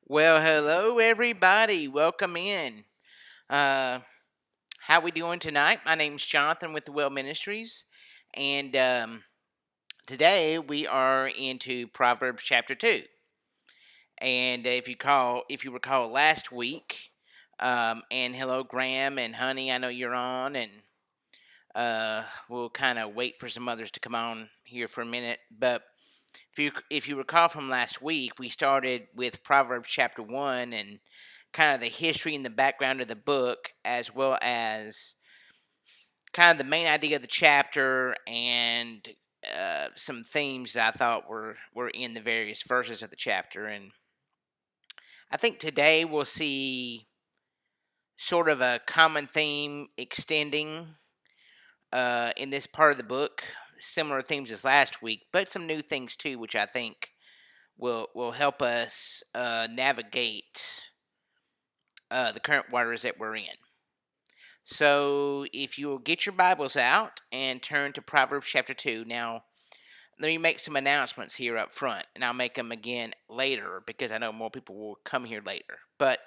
Well, hello everybody. Welcome in. Uh, how we doing tonight? My name's Jonathan with the Well Ministries, and today we are into Proverbs Chapter 2. And if you recall last week, and hello Graham and Honey, I know you're on, and we'll kind of wait for some others to come on here for a minute. But if you recall from last week, we started with Proverbs chapter 1 and kind of the history and the background of the book, as well as kind of the main idea of the chapter and some themes that I thought were in the various verses of the chapter. And I think today we'll see sort of a common theme extending in this part of the book, similar themes as last week, but some new things too, which I think will help us navigate the current waters that we're in. So, if you'll get your Bibles out and turn to Proverbs chapter 2. Now, let me make some announcements here up front, and I'll make them again later because I know more people will come here later. But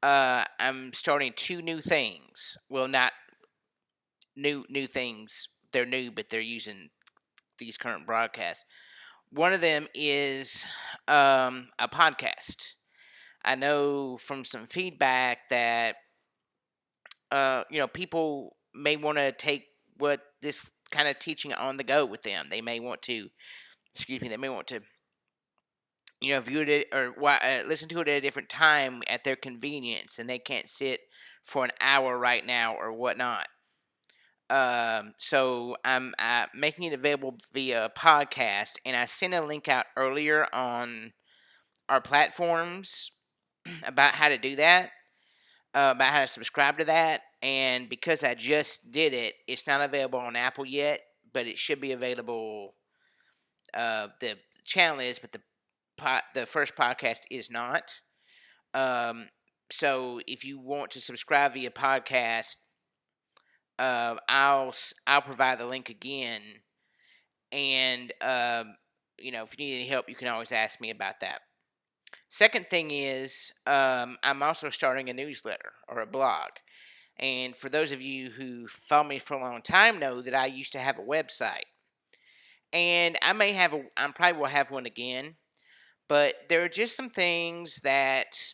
I'm starting two new things. Well, not new things. They're new, but they're using these current broadcasts. One of them is a podcast. I know from some feedback that people may want to take what this kind of teaching on the go with them. They may want to, excuse me, they may want to, view it or listen to it at a different time at their convenience, and they can't sit for an hour right now or whatnot. So I'm making it available via podcast, and I sent a link out earlier on our platforms about how to do that, about how to subscribe to that. And because I just did it, it's not available on Apple yet, but it should be available. The channel is, but the first podcast is not. Um, so if you want to subscribe via podcast, I'll provide the link again. And if you need any help, you can always ask me about that. Second thing is, I'm also starting a newsletter or a blog. And for those of you who follow me for a long time know that I used to have a website. And I probably will have one again. But there are just some things that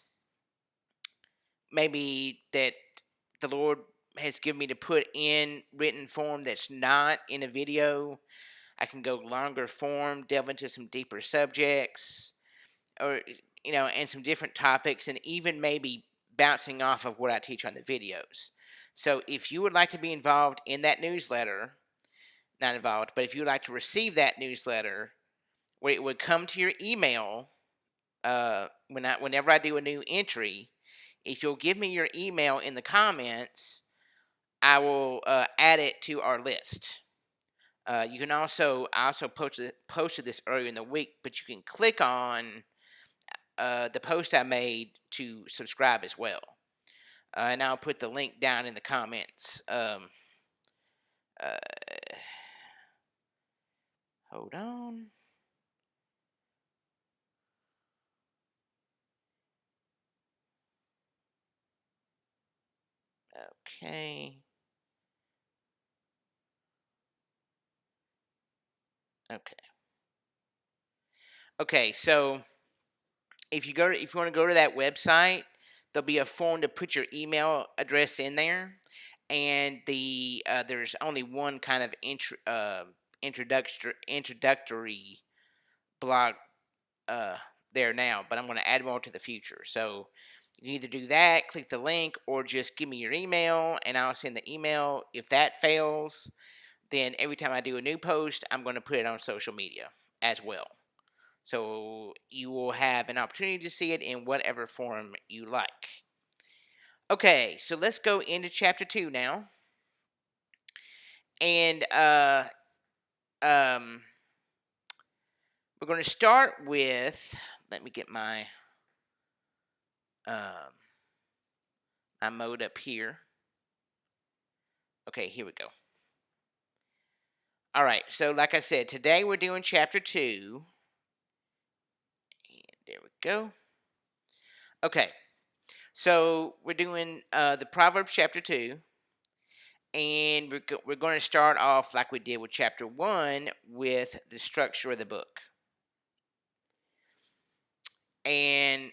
maybe that the Lord has given me to put in written form that's not in a video. I can go longer form, delve into some deeper subjects, or and some different topics, and even maybe bouncing off of what I teach on the videos. So if you would like to be involved in that newsletter, not involved, but if you would like to receive that newsletter, where it would come to your email whenever I do a new entry, if you'll give me your email in the comments, I will add it to our list. You can I also posted this earlier in the week, but you can click on the post I made to subscribe as well. And I'll put the link down in the comments. Uh, Hold on. Okay. Okay. Okay. So if you want to go to that website, there'll be a form to put your email address in there, and there's only one kind of introductory blog uh, there now, but I'm going to add more to the future. So you can either do that, click the link, or just give me your email, and I'll send the email. If that fails, then every time I do a new post, I'm going to put it on social media as well. So you will have an opportunity to see it in whatever form you like. Okay, so let's go into chapter 2 now. And um, we're going to start with, let me get um, my mode up here. Okay, here we go. All right, so like I said, today we're doing chapter 2. And there we go. Okay, so we're doing the Proverbs chapter 2, and we're going to start off like we did with chapter 1 with the structure of the book. And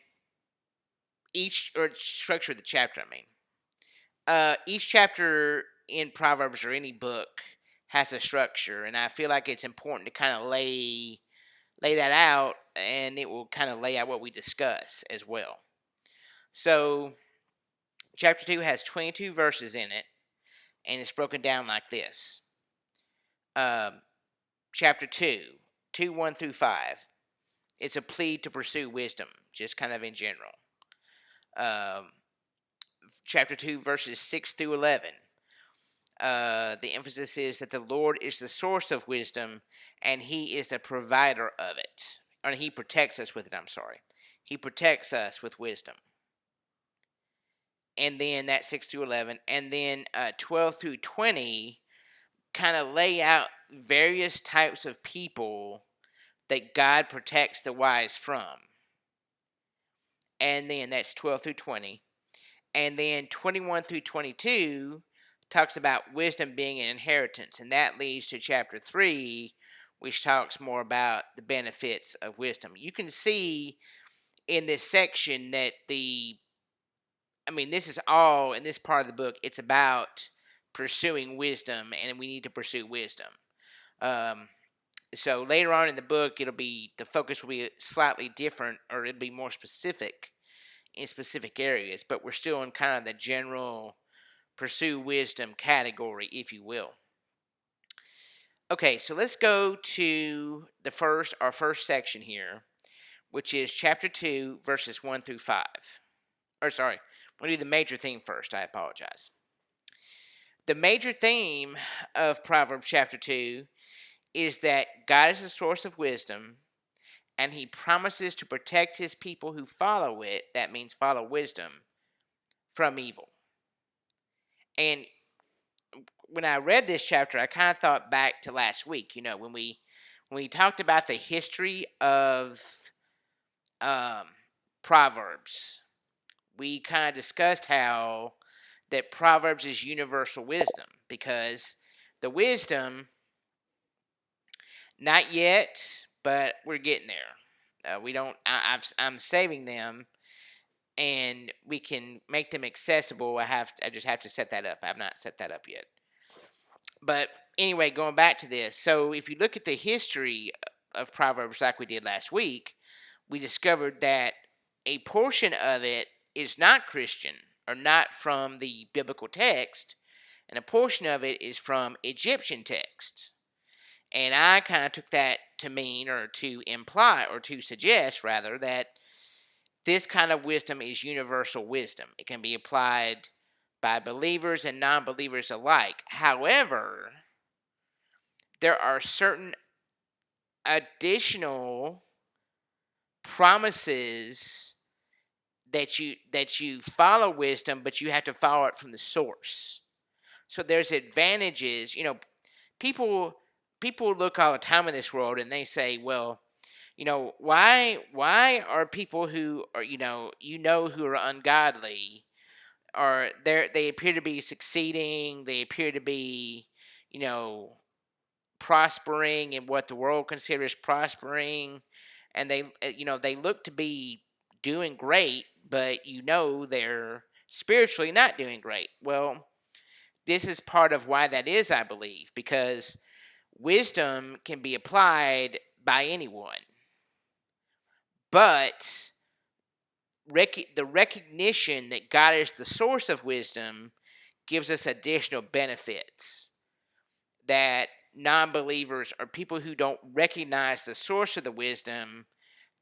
or structure of the chapter, I mean. Each chapter in Proverbs or any book has a structure, and I feel like it's important to kind of lay that out, and it will kind of lay out what we discuss as well. So, chapter 2 has 22 verses in it, and it's broken down like this. Um, Chapter 2, 1 through 5, it's a plea to pursue wisdom, just kind of in general. Um, Chapter 2, verses 6 through 11, the emphasis is that the Lord is the source of wisdom, and He is the provider of it. Or He protects us with it, I'm sorry. He protects us with wisdom. And then that's 6 through 11. And then 12 through 20 kind of lay out various types of people that God protects the wise from. And then that's 12 through 20. And then 21 through 22 talks about wisdom being an inheritance. And that leads to chapter 3, which talks more about the benefits of wisdom. You can see in this section that this is all in this part of the book, it's about pursuing wisdom, and we need to pursue wisdom. So later on in the book, the focus will be slightly different, or it'll be more specific in specific areas, but we're still in kind of the general pursue wisdom category, if you will. Okay, so let's go to our first section here, which is chapter 2, verses 1 through 5. Or sorry, we'll do the major theme first. I apologize. The major theme of Proverbs chapter 2 is that God is the source of wisdom, and He promises to protect His people who follow it, that means follow wisdom, from evil. And when I read this chapter, I kind of thought back to last week, when we talked about the history of um, Proverbs. We kind of discussed how that Proverbs is universal wisdom, because the wisdom, not yet, but we're getting there. We don't. I'm saving them, and we can make them accessible. I just have to set that up. I've not set that up yet. But anyway, going back to this. So if you look at the history of Proverbs like we did last week, we discovered that a portion of it is not Christian, or not from the biblical text, and a portion of it is from Egyptian texts. And I kind of took that to mean, or to imply, or to suggest rather, that this kind of wisdom is universal wisdom. It can be applied by believers and non believers alike. However, there are certain additional promises that you follow wisdom, but you have to follow it from the source. So there's advantages. People look all the time in this world, and they say, well, why are people who are who are ungodly, or they appear to be succeeding, they appear to be you know prospering in what the world considers prospering, and they look to be doing great, but they're spiritually not doing great. Well, this is part of why that is, I believe, because wisdom can be applied by anyone, but the recognition that God is the source of wisdom gives us additional benefits that non-believers, or people who don't recognize the source of the wisdom,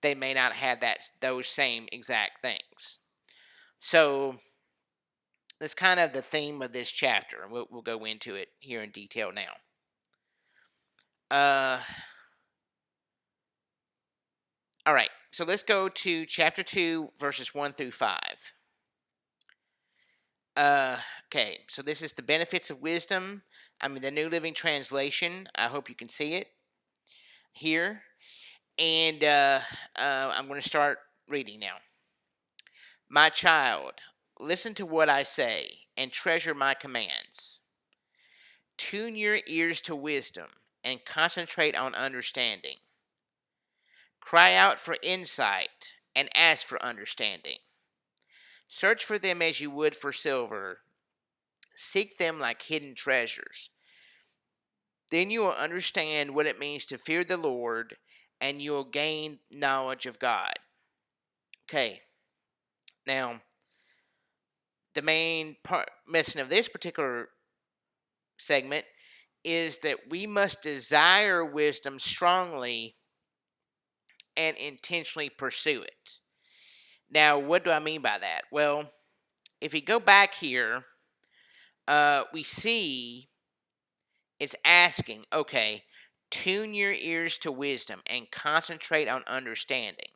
they may not have those same exact things. So that's kind of the theme of this chapter, and we'll go into it here in detail now. All right, so let's go to chapter 2, verses 1 through 5. Okay, so this is the benefits of wisdom. I'm in the New Living Translation. I hope you can see it here. And I'm going to start reading now. My child, listen to what I say and treasure my commands. Tune your ears to wisdom and concentrate on understanding. Cry out for insight and ask for understanding. Search for them as you would for silver. Seek them like hidden treasures. Then you will understand what it means to fear the Lord, and you will gain knowledge of God. Okay, now the main part missing of this particular segment is that we must desire wisdom strongly and intentionally pursue it. Now, what do I mean by that? Well, if you go back here, we see it's asking, okay, tune your ears to wisdom and concentrate on understanding.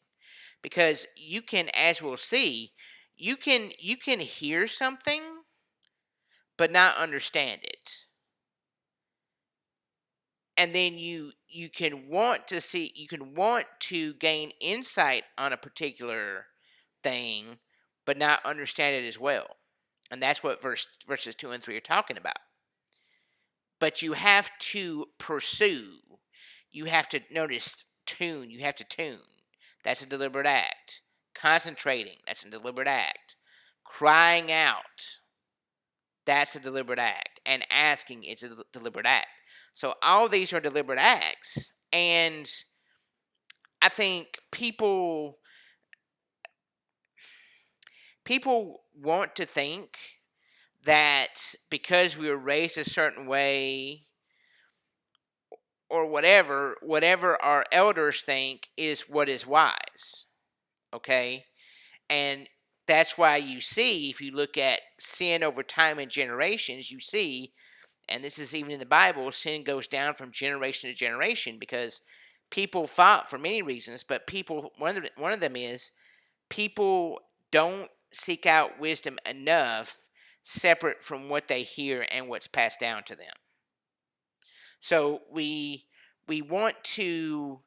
Because you can, as we'll see, you can hear something but not understand it. And then you can want to see, you can want to gain insight on a particular thing but not understand it as well. And that's what verses 2 and 3 are talking about. But you have to pursue. You have to notice tune. You have to tune. That's a deliberate act. Concentrating. That's a deliberate act. Crying out. That's a deliberate act. And asking is a deliberate act. So all these are deliberate acts. And I think people want to think that because we were raised a certain way or whatever our elders think is what is wise. Okay? And that's why you see, if you look at sin over time and generations, you see, and this is even in the Bible, sin goes down from generation to generation because people fought for many reasons, but one of them is people don't seek out wisdom enough separate from what they hear and what's passed down to them. So we want to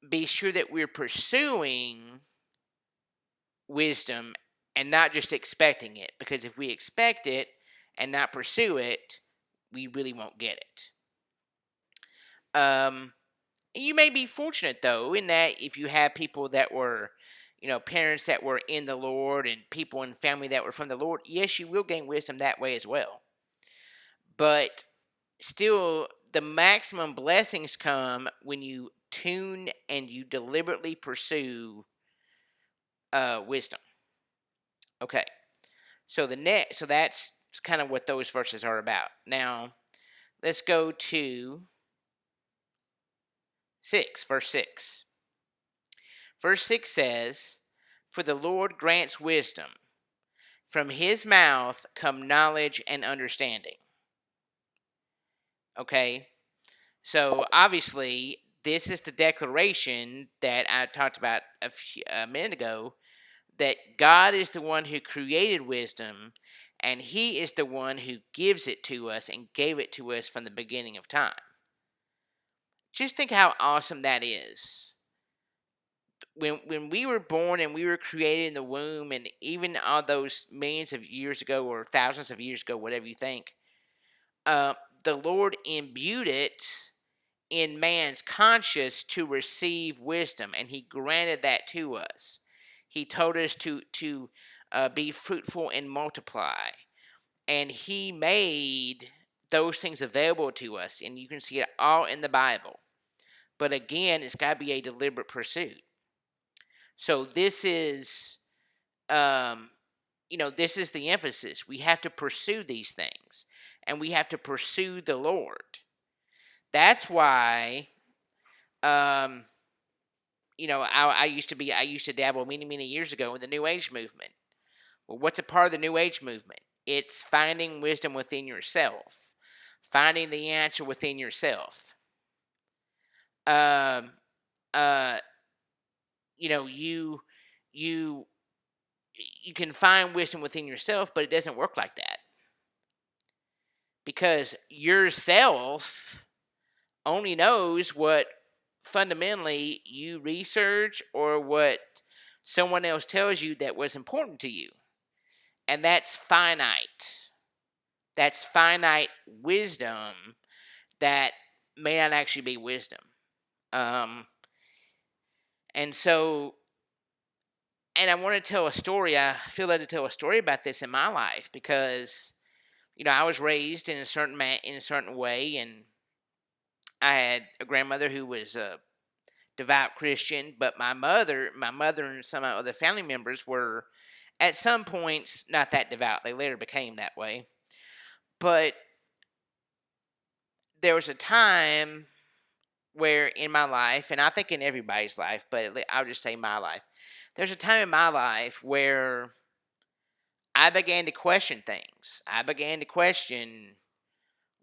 be sure that we're pursuing wisdom and not just expecting it, because if we expect it and not pursue it, we really won't get it. You may be fortunate though in that if you have people that were, parents that were in the Lord and people in family that were from the Lord, yes, you will gain wisdom that way as well. But still, the maximum blessings come when you tune and you deliberately pursue wisdom. Okay, so that's kind of what those verses are about. Now, let's go to 6, verse 6. Verse 6 says, "For the Lord grants wisdom; from his mouth come knowledge and understanding." Okay, so obviously, this is the declaration that I talked about a minute ago, that God is the one who created wisdom, and he is the one who gives it to us and gave it to us from the beginning of time. Just think how awesome that is. When we were born and we were created in the womb, and even all those millions of years ago or thousands of years ago, whatever you think, the Lord imbued it in man's conscience to receive wisdom, and he granted that to us. He told us to be fruitful and multiply, and he made those things available to us, and you can see it all in the Bible. But again, it's got to be a deliberate pursuit. So this is, this is the emphasis. We have to pursue these things, and we have to pursue the Lord. That's why, I used to dabble many years ago in the New Age movement. Well, what's a part of the New Age movement? It's finding wisdom within yourself, finding the answer within yourself. Um, uh, you you you can find wisdom within yourself, but it doesn't work like that, because yourself only knows what fundamentally you research or what someone else tells you that was important to you. And that's finite. That's finite wisdom that may not actually be wisdom. Um, and so, and I want to tell a story. I feel led to tell a story about this in my life because, I was raised in a in a certain way, and I had a grandmother who was a devout Christian, but my mother, and some of my other family members were at some points not that devout. They later became that way, but there was a time where in my life, and I think in everybody's life, but I'll just say my life, there's a time in my life where I began to question things. I began to question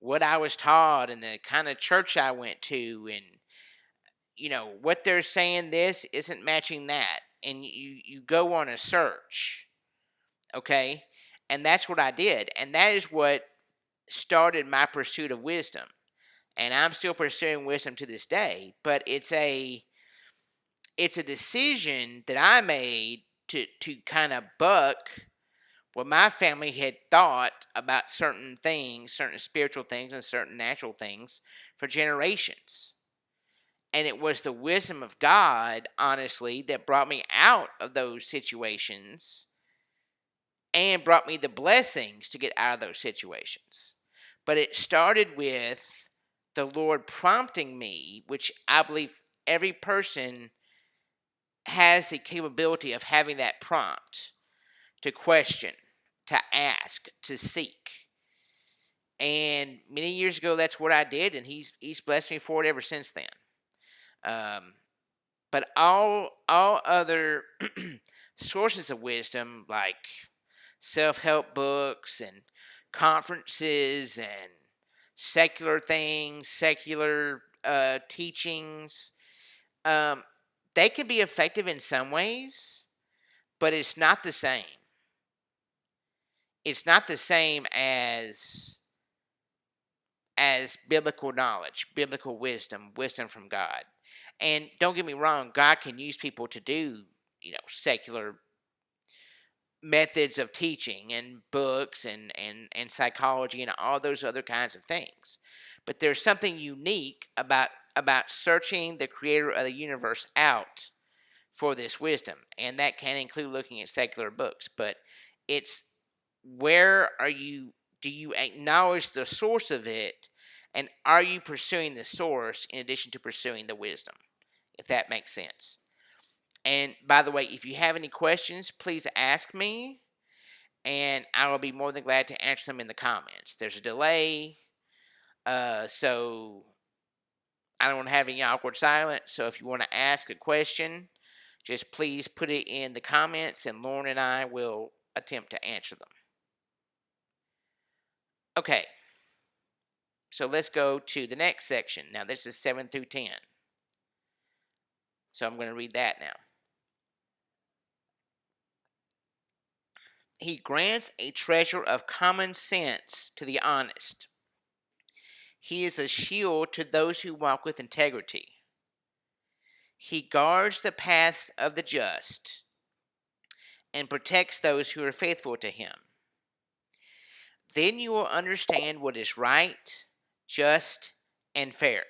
what I was taught and the kind of church I went to, and what they're saying this isn't matching that, and you go on a search, okay? And that's what I did, and that is what started my pursuit of wisdom. And I'm still pursuing wisdom to this day, but it's a decision that I made to kind of buck what my family had thought about certain things, certain spiritual things and certain natural things for generations. And it was the wisdom of God, honestly, that brought me out of those situations and brought me the blessings to get out of those situations. But it started with the Lord prompting me, which I believe every person has the capability of having that prompt to question, to ask, to seek. And many years ago, that's what I did, and he's blessed me for it ever since then. Um, but all other sources of wisdom, like self-help books and conferences and secular things, secular teachings, um, they can be effective in some ways, but it's not the same. It's not the same as biblical knowledge, biblical wisdom, wisdom from God. And don't get me wrong, God can use people to do, secular methods of teaching and books and psychology and all those other kinds of things. But there's something unique about searching the creator of the universe out for this wisdom. And that can include looking at secular books. But it's where do you acknowledge the source of it? And are you pursuing the source in addition to pursuing the wisdom? If that makes sense. And by the way, if you have any questions, please ask me, and I will be more than glad to answer them in the comments. There's a delay, so I don't want to have any awkward silence. So if you want to ask a question, just please put it in the comments, and Lauren and I will attempt to answer them. Okay, so let's go to the next section. Now, this is 7 through 10. So I'm going to read that now. He grants a treasure of common sense to the honest. He is a shield to those who walk with integrity. He guards the paths of the just and protects those who are faithful to him. Then you will understand what is right, just, and fair,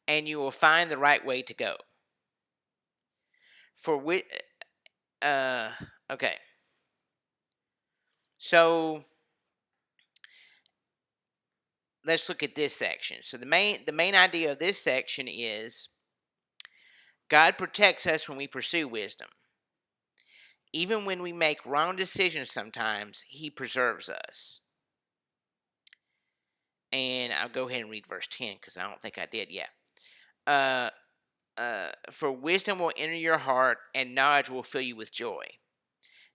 and you will find the right way to go. For which, okay. So let's look at this section. So the main idea of this section is God protects us when we pursue wisdom. Even when we make wrong decisions sometimes, he preserves us. And I'll go ahead and read verse 10 because I don't think I did yet. For wisdom will enter your heart and knowledge will fill you with joy.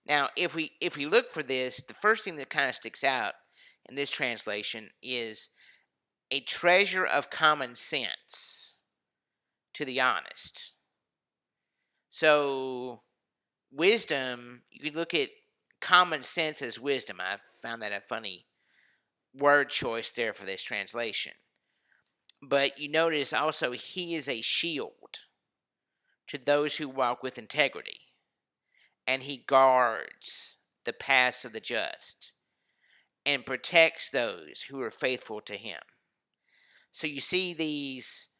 Now, if we look for this, the first thing that kind of sticks out in this translation is a treasure of common sense to the honest. So, wisdom, you could look at common sense as wisdom. I found that a funny word choice there for this translation. But you notice also he is a shield to those who walk with integrity, and he guards the paths of the just and protects those who are faithful to him. So you see these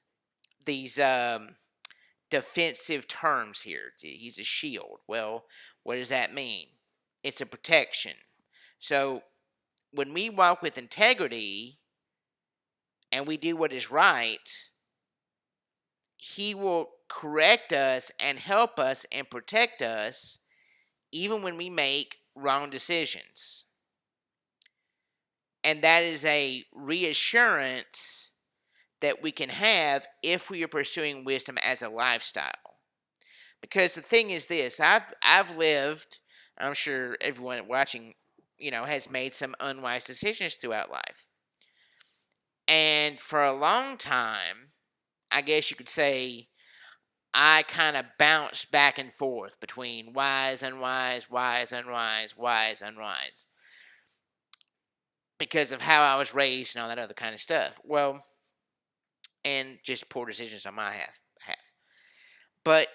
defensive terms here. He's a shield. Well, what does that mean? It's a protection. So when we walk with integrity and we do what is right, he will correct us and help us and protect us even when we make wrong decisions. And that is a reassurance that we can have if we are pursuing wisdom as a lifestyle. Because the thing is this, I've lived, I'm sure everyone watching, has made some unwise decisions throughout life. And for a long time, I guess you could say, I kind of bounced back and forth between wise, unwise, wise, unwise, wise, unwise, because of how I was raised and all that other kind of stuff. Well, and just poor decisions on my half. But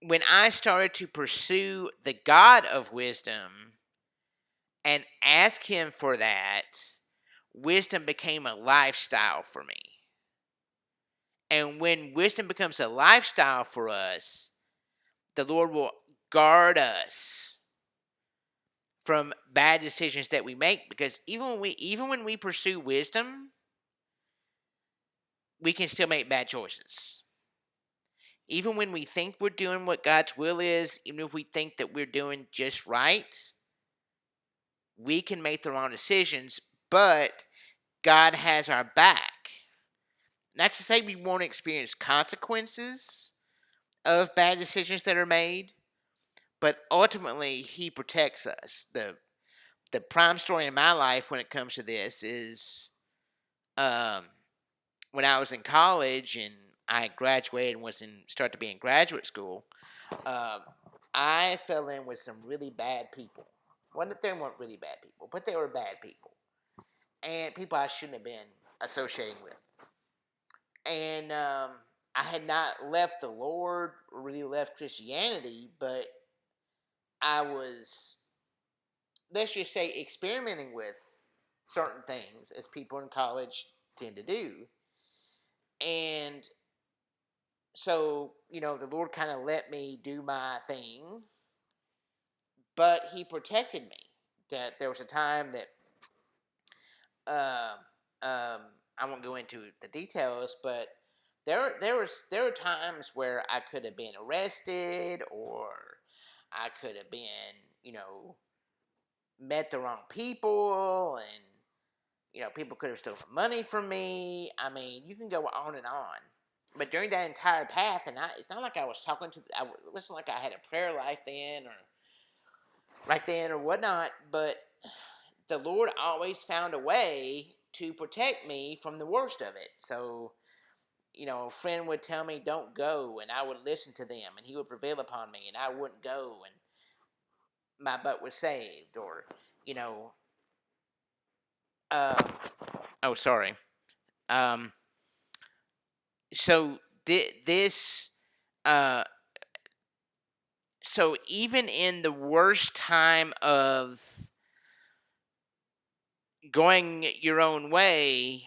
when I started to pursue the God of wisdom and ask him for that, wisdom became a lifestyle for me. And when wisdom becomes a lifestyle for us, the Lord will guard us from bad decisions that we make, because even when we pursue wisdom, we can still make bad choices. Even when we think we're doing what God's will is, even if we think that we're doing just right, we can make the wrong decisions, but God has our back. Not to say we won't experience consequences of bad decisions that are made, but ultimately he protects us. The prime story in my life when it comes to this is when I was in college and I graduated and started to be in graduate school. I fell in with some really bad people. Well, they weren't really bad people, but they were bad people, and people I shouldn't have been associating with. And I had not left the Lord or really left Christianity, but I was, let's just say, experimenting with certain things as people in college tend to do. And so, the Lord kind of let me do my thing, but he protected me. That there was a time that uh, I won't go into the details, but there were times where I could have been arrested, or I could have been, met the wrong people, and people could have stolen money from me. I mean, you can go on and on. But during that entire path, and it's not like I was talking to, it wasn't like I had a prayer life then, or right then, or whatnot. But the Lord always found a way to protect me from the worst of it. So, a friend would tell me, don't go, and I would listen to them, and he would prevail upon me, and I wouldn't go, and my butt was saved. Or, you know, um, oh, sorry. Um, so this, uh, so even in the worst time of going your own way,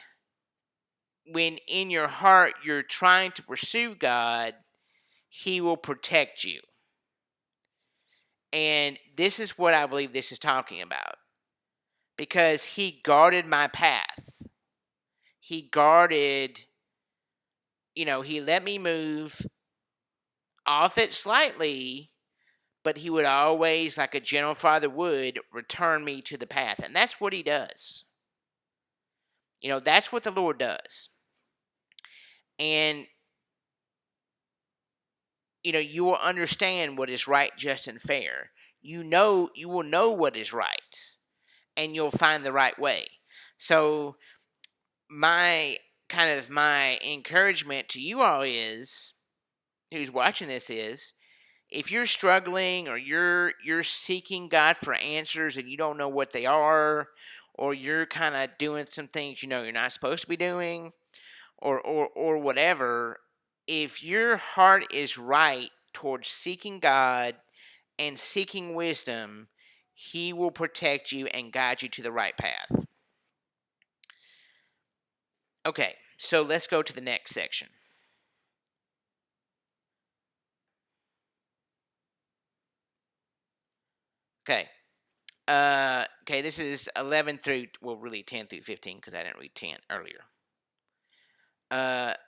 when in your heart you're trying to pursue God, he will protect you. And this is what I believe this is talking about. Because he guarded my path. He guarded, he let me move off it slightly, but he would always, like a gentle father would, return me to the path. And that's what he does. That's what the Lord does. And, you will understand what is right, just, and fair. You will know what is right, and you'll find the right way. So, my encouragement to you all is, who's watching this, is if you're struggling, or you're seeking God for answers and you don't know what they are, or you're kind of doing some things you're not supposed to be doing, or whatever, if your heart is right towards seeking God and seeking wisdom, He will protect you and guide you to the right path. Okay, so let's go to the next section. Okay. Okay, this is 11 through, well, really 10 through 15 because I didn't read 10 earlier.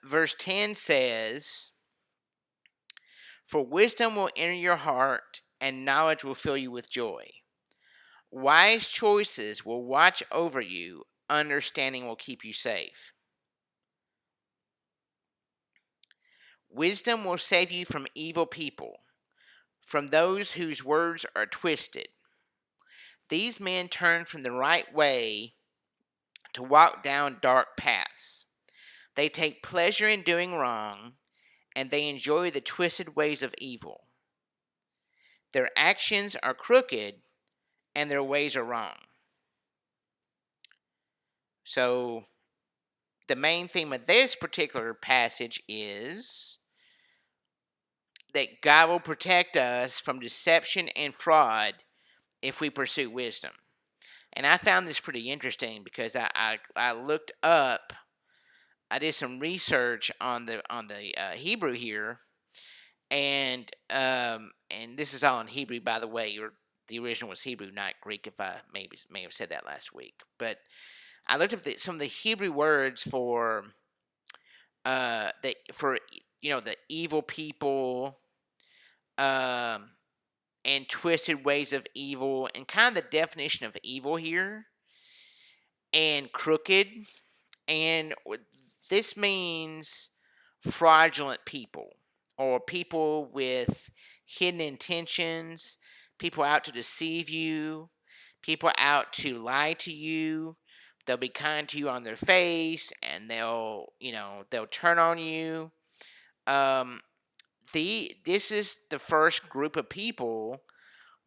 Verse 10 says, "For wisdom will enter your heart, and knowledge will fill you with joy. Wise choices will watch over you, understanding will keep you safe. Wisdom will save you from evil people, from those whose words are twisted. These men turn from the right way to walk down dark paths. They take pleasure in doing wrong, and they enjoy the twisted ways of evil. Their actions are crooked, and their ways are wrong." So, the main theme of this particular passage is that God will protect us from deception and fraud if we pursue wisdom. And I found this pretty interesting because I looked up, I did some research on the Hebrew here, and this is all in Hebrew, by the way. The original was Hebrew, not Greek. If I may have said that last week, but I looked up some of the Hebrew words for the evil people, um, and twisted ways of evil, and kind of the definition of evil here, and crooked, and this means fraudulent people or people with hidden intentions, people out to deceive you, people out to lie to you. They'll be kind to you on their face, and they'll turn on you. Um, this is the first group of people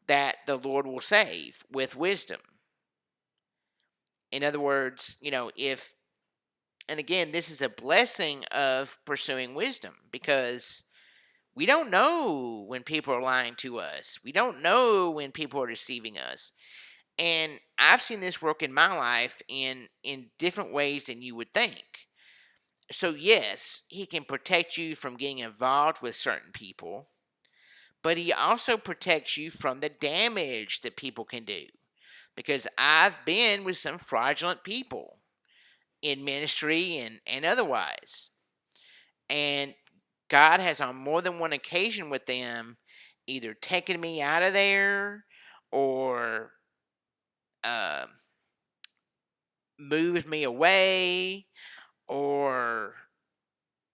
that the Lord will save with wisdom. In other words, if, and again, this is a blessing of pursuing wisdom because we don't know when people are lying to us. We don't know when people are deceiving us. And I've seen this work in my life in different ways than you would think. So yes, he can protect you from getting involved with certain people, but he also protects you from the damage that people can do. Because I've been with some fraudulent people in ministry and otherwise. And God has on more than one occasion with them either taken me out of there or uh, moved me away or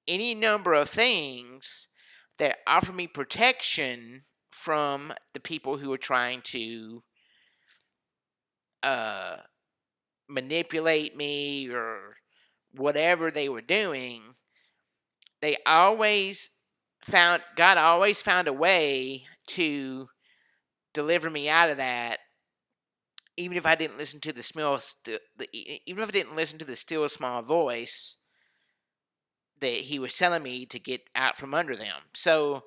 any number of things that offer me protection from the people who are trying to uh, manipulate me or whatever they were doing. God always found a way to deliver me out of that, even if I didn't listen to even if I didn't listen to the still small voice that he was telling me to get out from under them. So,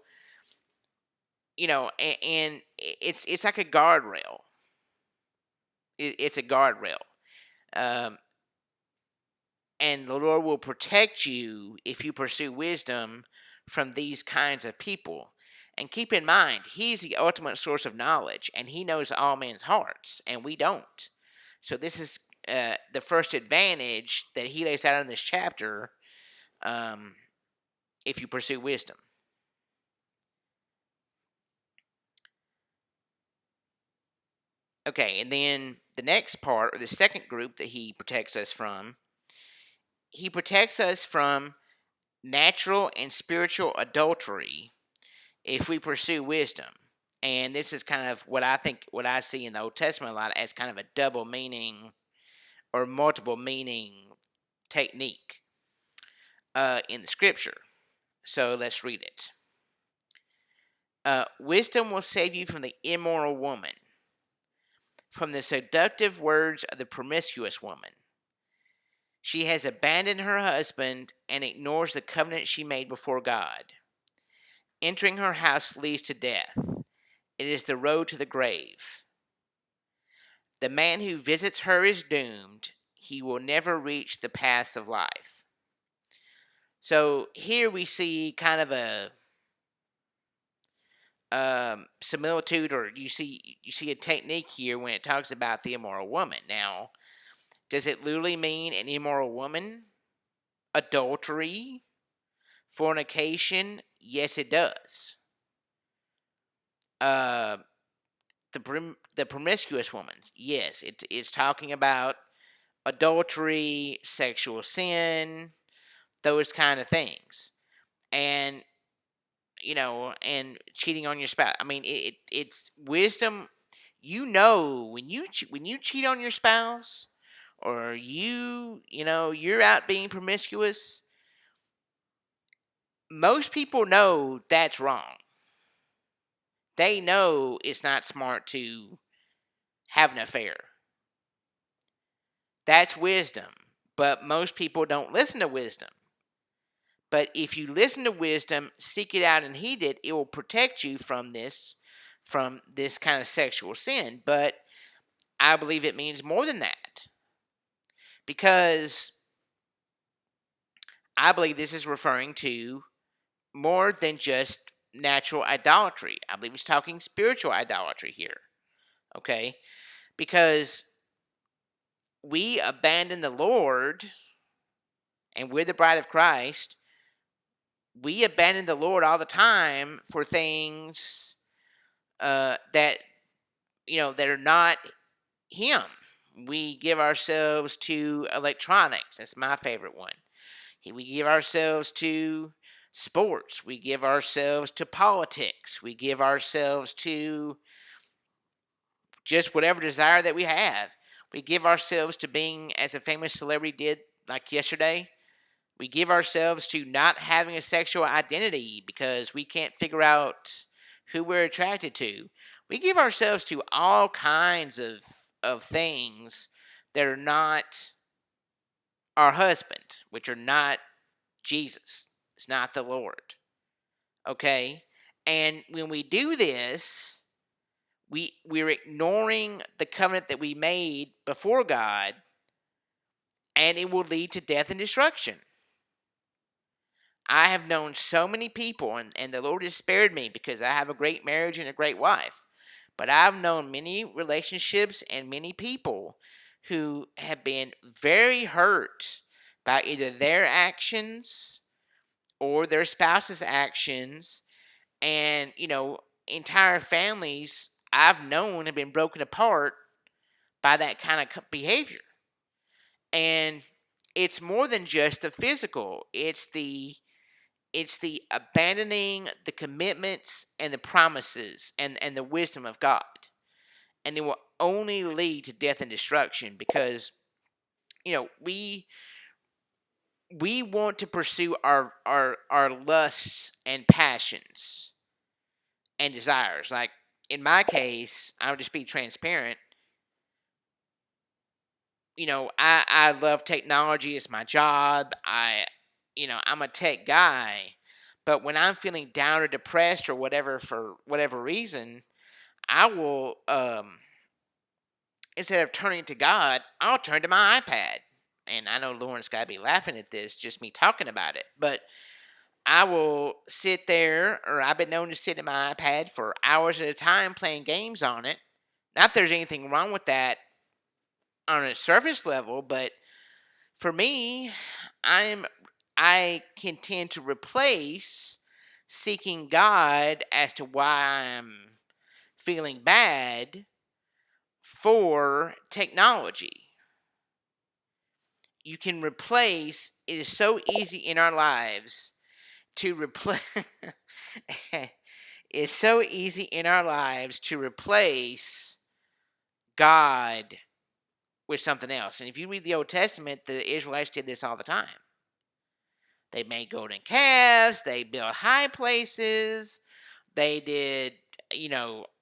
and it's like a guardrail. It's a guardrail. Um, and the Lord will protect you if you pursue wisdom from these kinds of people. And keep in mind, He's the ultimate source of knowledge, and He knows all men's hearts, and we don't. So this is the first advantage that He lays out in this chapter. If you pursue wisdom. Okay, and then the next part, or the second group that He protects us from, He protects us from natural and spiritual adultery if we pursue wisdom. And this is kind of what I see in the Old Testament a lot as kind of a double meaning or multiple meaning technique in the scripture. So let's read it. Wisdom will save you from the immoral woman, from the seductive words of the promiscuous woman. She has abandoned her husband and ignores the covenant she made before God. Entering her house leads to death. It is the road to the grave. The man who visits her is doomed. He will never reach the path of life. So here we see kind of a similitude, or you see a technique here when it talks about the immoral woman. Now, does it literally mean an immoral woman? Adultery? Fornication? Yes, it does. Uh, the promiscuous woman? Yes, it's talking about adultery, sexual sin, those kind of things, and and cheating on your spouse. I mean, it's wisdom. When you cheat on your spouse, or you're out being promiscuous. Most people know that's wrong. They know it's not smart to have an affair. That's wisdom. But most people don't listen to wisdom. But if you listen to wisdom, seek it out and heed it, it will protect you from this kind of sexual sin. But I believe it means more than that. Because I believe this is referring to more than just natural idolatry. I believe it's talking spiritual idolatry here. Okay? Because we abandon the Lord, and we're the bride of Christ. We abandon the Lord all the time for things that are not Him. We give ourselves to electronics. That's my favorite one. We give ourselves to sports. We give ourselves to politics. We give ourselves to just whatever desire that we have. We give ourselves to being, as a famous celebrity did like yesterday, we give ourselves to not having a sexual identity because we can't figure out who we're attracted to. We give ourselves to all kinds of things that are not our husband, which are not Jesus. It's not the Lord. Okay? And when we do this, we're ignoring the covenant that we made before God, and it will lead to death and destruction. I have known so many people, and the Lord has spared me because I have a great marriage and a great wife. But I've known many relationships and many people who have been very hurt by either their actions or their spouse's actions. And, entire families I've known have been broken apart by that kind of behavior. And it's more than just the physical, it's the abandoning the commitments and the promises and the wisdom of God. And it will only lead to death and destruction because, we want to pursue our lusts and passions and desires. Like in my case, I'll just be transparent. I love technology. It's my job. I'm a tech guy. But when I'm feeling down or depressed or whatever for whatever reason, I will instead of turning to God, I'll turn to my iPad. And I know Lauren's got to be laughing at this, just me talking about it. But I will sit there, or I've been known to sit in my iPad for hours at a time playing games on it. Not that there's anything wrong with that on a surface level, but for me, I'm I can tend to replace seeking God as to why I'm feeling bad for technology. You can replace it is so easy in our lives to replace it's so easy in our lives to replace God with something else. And if you read the Old Testament, the Israelites did this all the time. They made golden calves, they built high places, they did,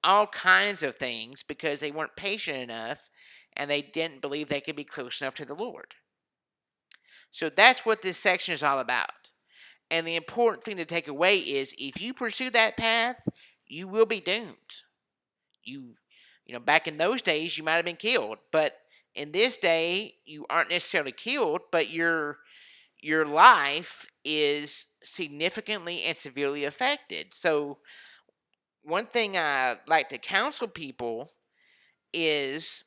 all kinds of things because they weren't patient enough and they didn't believe they could be close enough to the Lord. So that's what this section is all about. And the important thing to take away is if you pursue that path, you will be doomed. You back in those days you might have been killed, but in this day you aren't necessarily killed, but your life is significantly and severely affected. So one thing I like to counsel people is,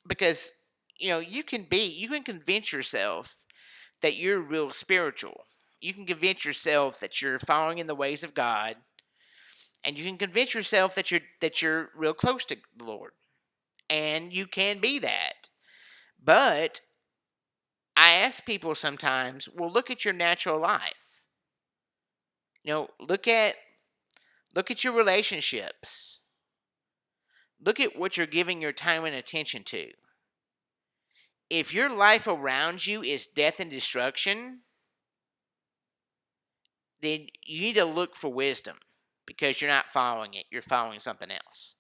because you can convince yourself that you're real spiritual. You can convince yourself that you're following in the ways of God, and you can convince yourself that you're real close to the Lord. And you can be that. But I ask people sometimes, well, look at your natural life. Look at your relationships. Look at what you're giving your time and attention to. If your life around you is death and destruction, then you need to look for wisdom, because you're not following it. You're following something else.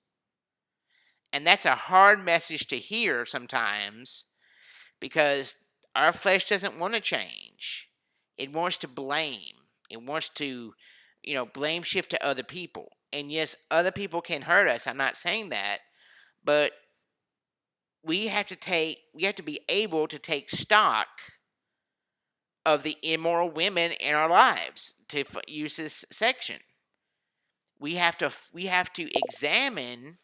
And that's a hard message to hear sometimes, because our flesh doesn't want to change. It wants to blame. It wants to, blame shift to other people. And yes, other people can hurt us. I'm not saying that, but we have to be able to take stock of the immoral women in our lives, to use this section. We have to examine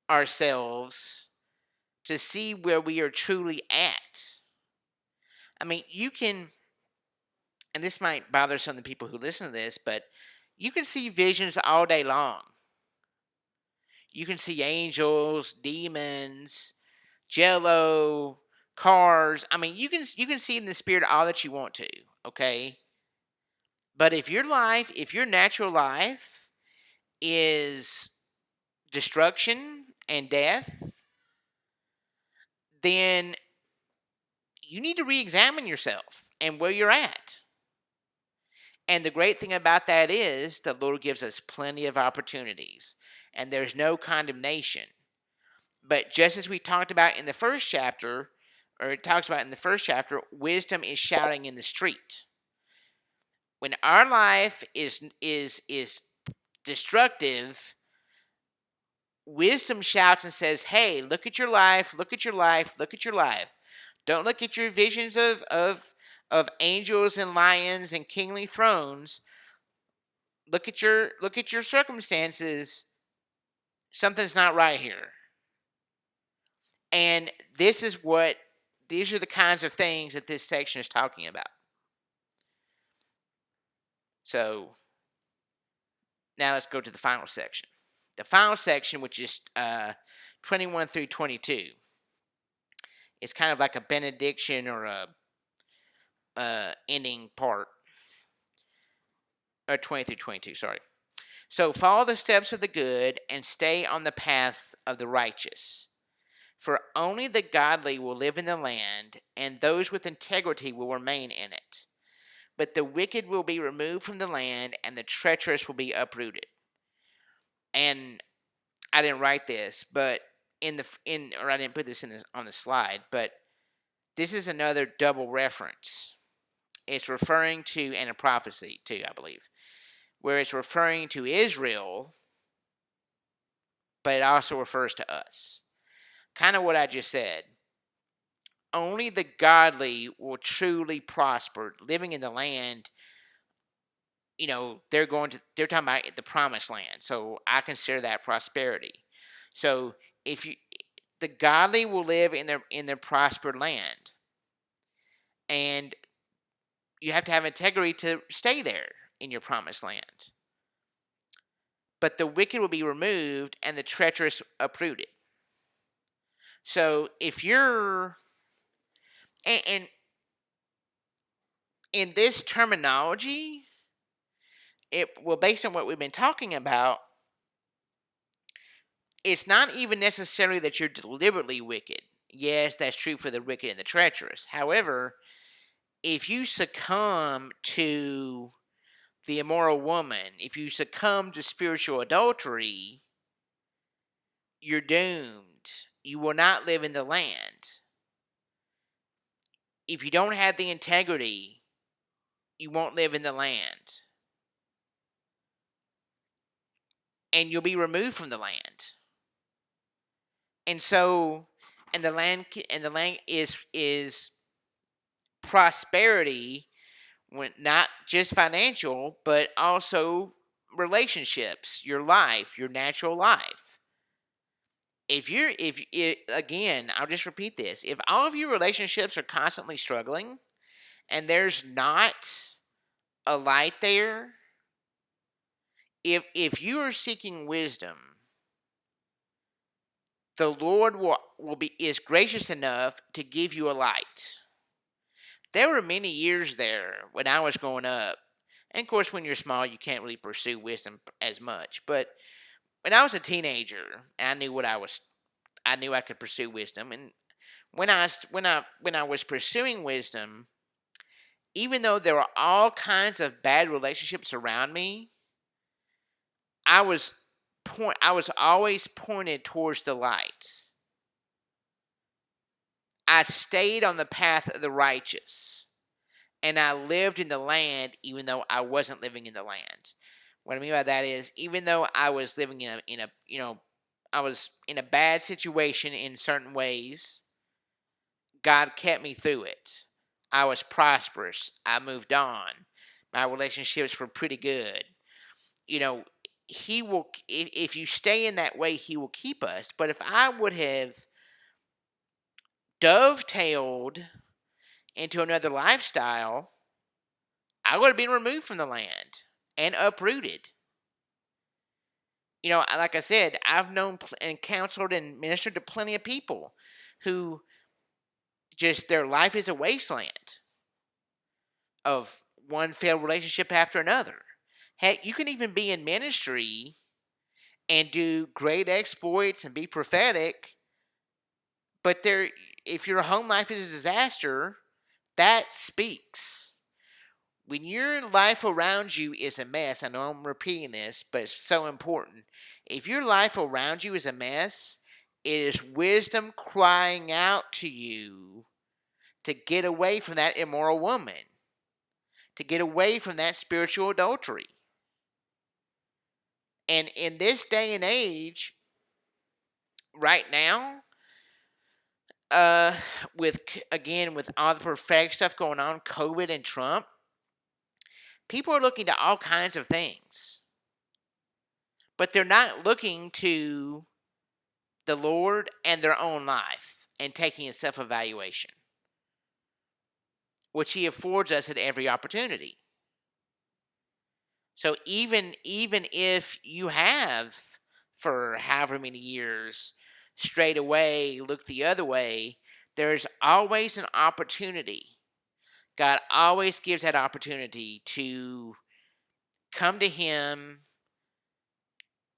ourselves to see where we are truly at. I mean, and this might bother some of the people who listen to this, but you can see visions all day long. You can see angels, demons, jello, cars. I mean, you can see in the spirit all that you want to, okay? But if your natural life is destruction and death, then you need to re-examine yourself and where you're at. And the great thing about that is the Lord gives us plenty of opportunities, and there's no condemnation. But just as we talked about in the first chapter, or it talks about in the first chapter, wisdom is shouting in the street. When our life is destructive, wisdom shouts and says, "Hey, look at your life! Look at your life! Look at your life! Don't look at your visions of angels and lions and kingly thrones. Look at your circumstances. Something's not right here." And these are the kinds of things that this section is talking about. So now let's go to the final section. The final section, which is 21 through 22, is kind of like a benediction or a ending part. Or 20 through 22, sorry. So follow the steps of the good and stay on the paths of the righteous. For only the godly will live in the land, and those with integrity will remain in it. But the wicked will be removed from the land, and the treacherous will be uprooted. And I didn't write this, but I didn't put this on the slide, but this is another double reference. It's referring to, and a prophecy too, I believe, where it's referring to Israel, but it also refers to us. Kind of what I just said. Only the godly will truly prosper, living in the land. They're talking about the promised land. So I consider that prosperity. So the godly will live in their prospered land. And you have to have integrity to stay there in your promised land. But the wicked will be removed and the treacherous uprooted. So if you're, and in this terminology, based on what we've been talking about, it's not even necessarily that you're deliberately wicked. Yes, that's true for the wicked and the treacherous. However, if you succumb to the immoral woman, if you succumb to spiritual adultery, you're doomed. You will not live in the land. if you don't have the integrity, you won't live in the land. And you'll be removed from the land. And so, and the land is prosperity, when not just financial, but also relationships, your life, your natural life. Again, I'll just repeat this: if all of your relationships are constantly struggling, and there's not a light there, if you are seeking wisdom, the Lord is gracious enough to give you a light. There were many years there when I was growing up, and of course, when you're small, you can't really pursue wisdom as much. But when I was a teenager, I knew I knew I could pursue wisdom, and when I was pursuing wisdom, even though there were all kinds of bad relationships around me, I was I was always pointed towards the light. I stayed on the path of the righteous, and I lived in the land even though I wasn't living in the land. What I mean by that is, even though I was living I was in a bad situation in certain ways, God kept me through it. I was prosperous. I moved on. My relationships were pretty good. You know, He will, if you stay in that way, He will keep us. But if I would have dovetailed into another lifestyle, I would have been removed from the land and uprooted. Like I said, I've known and counseled and ministered to plenty of people who just their life is a wasteland of one failed relationship after another. Heck, you can even be in ministry and do great exploits and be prophetic, but if your home life is a disaster, that speaks. When your life around you is a mess, I know I'm repeating this, but it's so important. If your life around you is a mess, it is wisdom crying out to you to get away from that immoral woman, to get away from that spiritual adultery. And in this day and age, right now, uh, with all the prophetic stuff going on, COVID and Trump, people are looking to all kinds of things, but they're not looking to the Lord and their own life and taking a self evaluation, which He affords us at every opportunity. So even if you have for however many years strayed away, looked the other way, there's always an opportunity. God always gives that opportunity to come to Him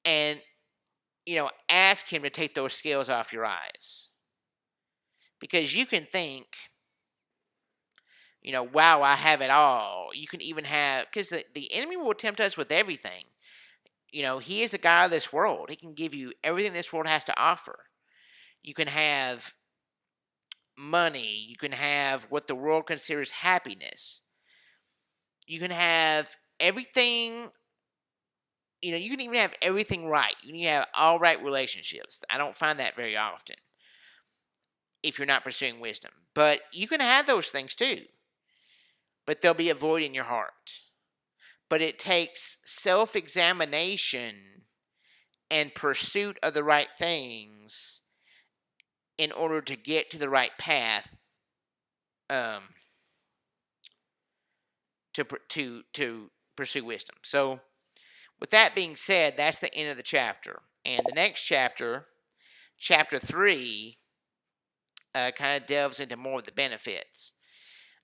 and ask Him to take those scales off your eyes. Because you can think, wow, I have it all. You can even have, because the enemy will tempt us with everything. He is a God of this world. He can give you everything this world has to offer. You can have money. You can have what the world considers happiness. You can have everything. You can even have everything right. You can have all right relationships. I don't find that very often if you're not pursuing wisdom. But you can have those things too. But there'll be a void in your heart. But it takes self-examination and pursuit of the right things in order to get to the right path, um, to pursue wisdom. So, with that being said, that's the end of the chapter. And the next chapter, chapter 3, kind of delves into more of the benefits.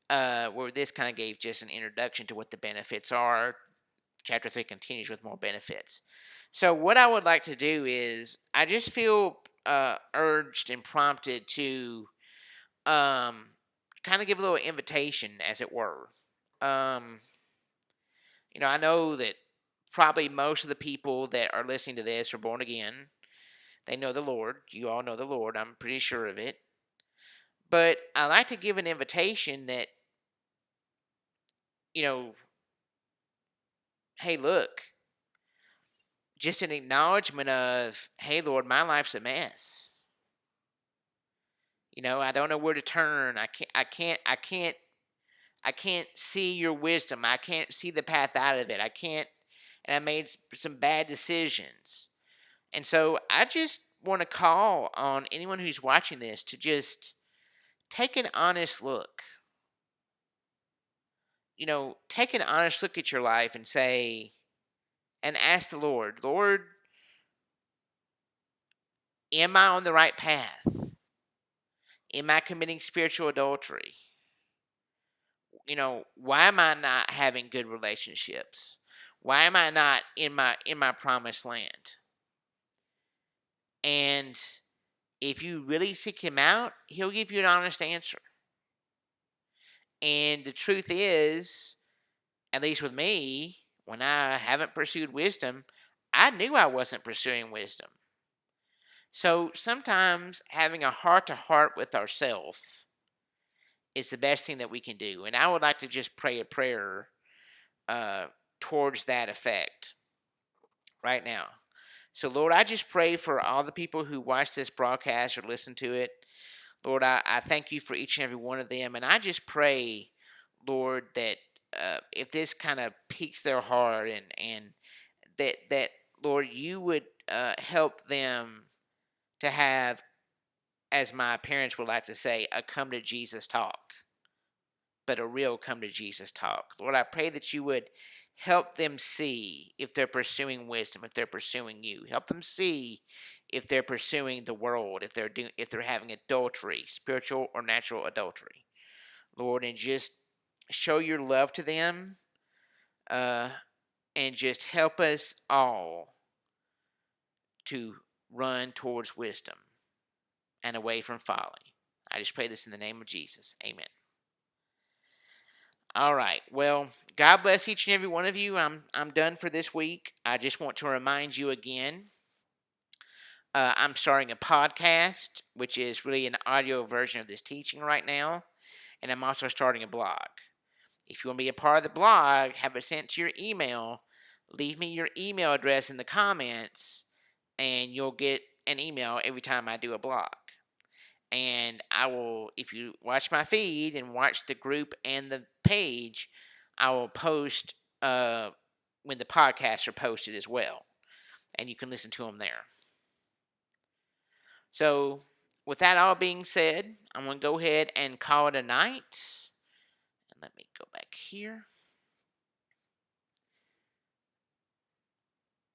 Where this kind of gave just an introduction to what the benefits are. Chapter 3 continues with more benefits. So, what I would like to do is, I just feel urged and prompted to kind of give a little invitation, as it were. Um, I know that probably most of the people that are listening to this are born again. They know the Lord. You all know the Lord. I'm pretty sure of it. But I like to give an invitation that, you know, hey, look, just an acknowledgement of, hey, Lord, my life's a mess. I don't know where to turn. I can't see your wisdom. I can't see the path out of it. I can't, and I made some bad decisions. And so I just want to call on anyone who's watching this to just take an honest look. Take an honest look at your life and say, and ask the Lord, Lord, am I on the right path? Am I committing spiritual adultery? Why am I not having good relationships? Why am I not in my promised land? And if you really seek him out, he'll give you an honest answer. And the truth is, at least with me, when I haven't pursued wisdom, I knew I wasn't pursuing wisdom. So sometimes having a heart to heart with ourselves is the best thing that we can do. And I would like to just pray a prayer uh, towards that effect right now. So, Lord, I just pray for all the people who watch this broadcast or listen to it. Lord, I thank you for each and every one of them. And I just pray, Lord, that if this kind of piques their heart and that Lord, you would help them to have, as my parents would like to say, a come to Jesus talk, but a real come to Jesus talk. Lord, I pray that you would help them see if they're pursuing wisdom, if they're pursuing you. Help them see if they're pursuing the world, if they're having adultery, spiritual or natural adultery. Lord, and just show your love to them, uh, and just help us all to run towards wisdom and away from folly. I just pray this in the name of Jesus. Amen. All right. Well, God bless each and every one of you. I'm done for this week. I just want to remind you again. I'm starting a podcast, which is really an audio version of this teaching right now, and I'm also starting a blog. If you want to be a part of the blog, have it sent to your email. Leave me your email address in the comments, and you'll get an email every time I do a blog. And I will, if you watch my feed and watch the group and the page, I will post when the podcasts are posted as well, and you can listen to them there. So, with that all being said, I'm going to go ahead and call it a night. And let me go back here.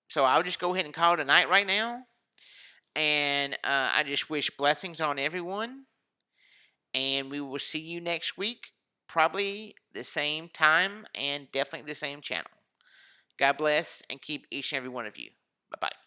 So, I'll just go ahead and call it a night right now. And I just wish blessings on everyone. And we will see you next week, probably the same time and definitely the same channel. God bless and keep each and every one of you. Bye-bye.